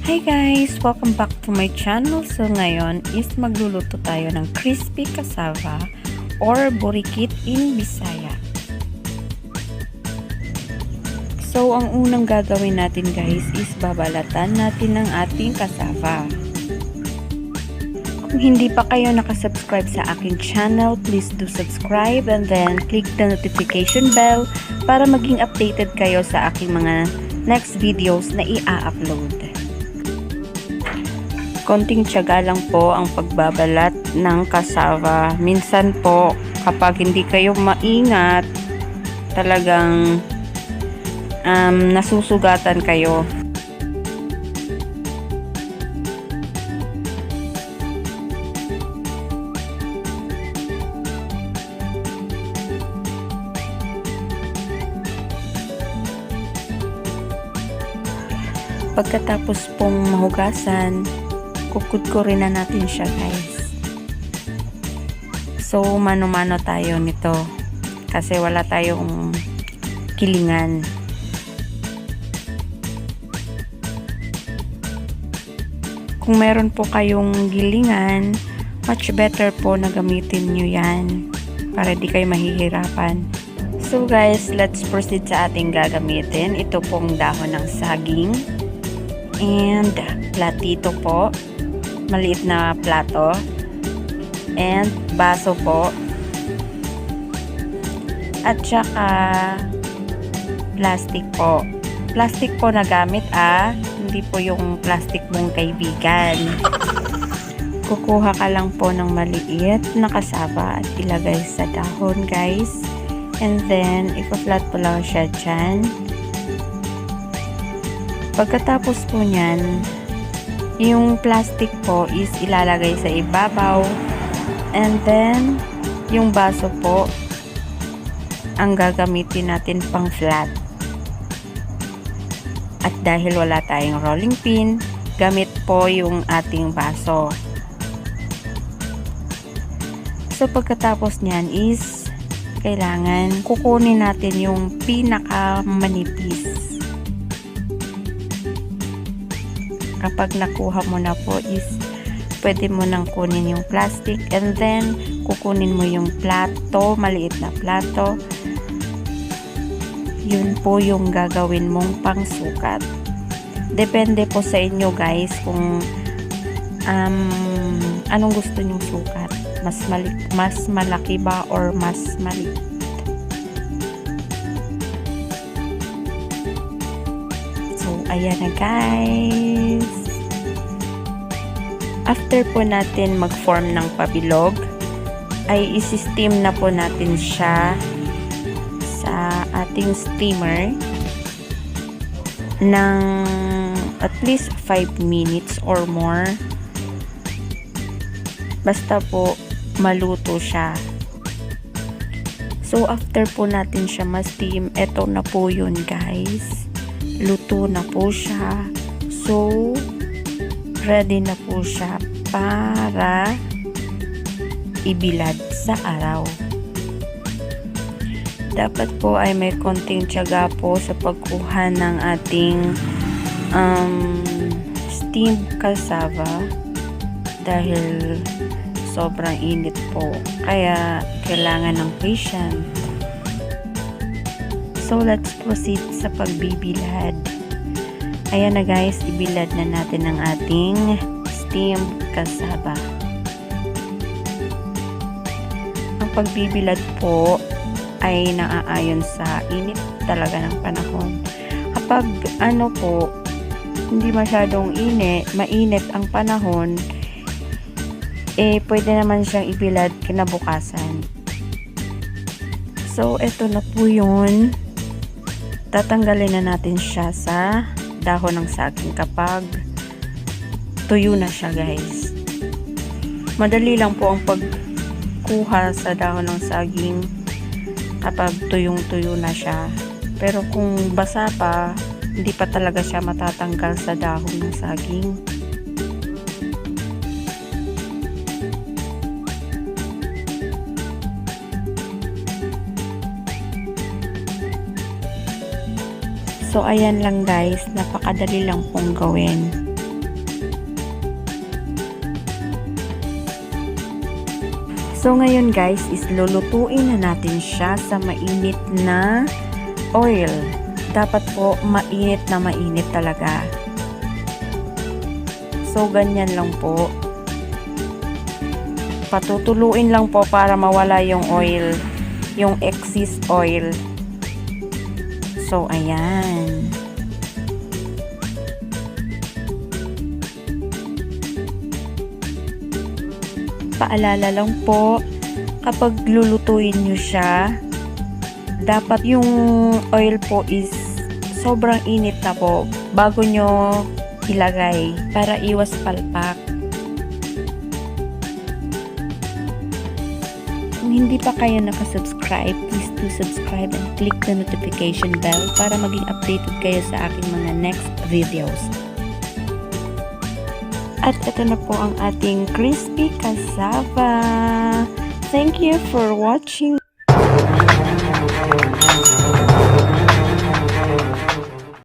Hi guys! Welcome back to my channel. So ngayon is magluluto tayo ng crispy cassava or burikit in Bisaya. So ang unang gagawin natin guys is babalatan natin ng ating cassava. Kung hindi pa kayo nakasubscribe sa aking channel, please do subscribe and then click the notification bell para maging updated kayo sa aking mga next videos na i-upload. Konting tiyaga lang po ang pagbabalat ng cassava. Minsan po, kapag hindi kayo maingat, talagang nasusugatan kayo. Pagkatapos pong mahugasan, kukudkurin na natin siya guys. So mano-mano tayo nito kasi wala tayong kilingan. Kung meron po kayong gilingan, much better po na gamitin nyo yan para di kayo mahihirapan. So guys, let's proceed sa ating gagamitin. Ito pong dahon ng saging and platito po, maliit na plato, and baso po, at saka plastic po na gamit hindi po yung plastic mong kaibigan. Kukuha ka lang po ng maliit na cassava at ilagay sa dahon guys, and then ipa-flat po lang siya dyan. Pagkatapos po nyan, yung plastic po is ilalagay sa ibabaw, and then yung baso po ang gagamitin natin pang flat. At dahil wala tayong rolling pin, gamit po yung ating baso. So pagkatapos nyan is kailangan kukunin natin yung pinaka manipis. Kapag nakuha mo na po is pwede mo nang kunin yung plastic, and then kukunin mo yung plato, maliit na plato. Yun po yung gagawin mong pangsukat. Depende po sa inyo guys kung anong gusto nyong sukat. Mas malaki ba or mas maliit. So ayan na guys. After po natin mag-form ng pabilog, ay isi-steam na po natin siya sa ating steamer ng at least 5 minutes or more. Basta po maluto siya. So after po natin siya ma-steam, eto na po yun guys. Luto na po siya. So ready na po siya para ibilad sa araw. Dapat po ay may konting tiyaga po sa pagkuha ng ating steamed cassava dahil sobrang init po. Kaya kailangan ng patient. So let's proceed sa pagbibilad. Ayan na guys, ibilad na natin ang ating steamed cassava. Ang pagbibilad po ay naaayon sa init talaga ng panahon. Kapag hindi masyadong mainit ang panahon, pwede naman siyang ibilad kinabukasan. So eto na po yun. Tatanggalin na natin siya sa dahon ng saging kapag tuyo na siya guys. Madali lang po ang pagkuha sa dahon ng saging kapag tuyong-tuyo na siya. Pero kung basa pa, hindi pa talaga siya matatanggal sa dahon ng saging. So, ayan lang guys, napakadali lang pong gawin. So ngayon guys is lulutuin na natin siya sa mainit na oil. Dapat po mainit na mainit talaga. So ganyan lang po. Patutuluin lang po para mawala yung oil, yung excess oil. So ayan. Paalala lang po, kapag lulutuin nyo siya, dapat yung oil po is sobrang init na po bago nyo ilagay para iwas palpak. Kung hindi pa kayo nakasubscribe, please do subscribe and click the notification bell para maging updated kayo sa aking mga next videos. At ito na po ang ating crispy cassava. Thank you for watching.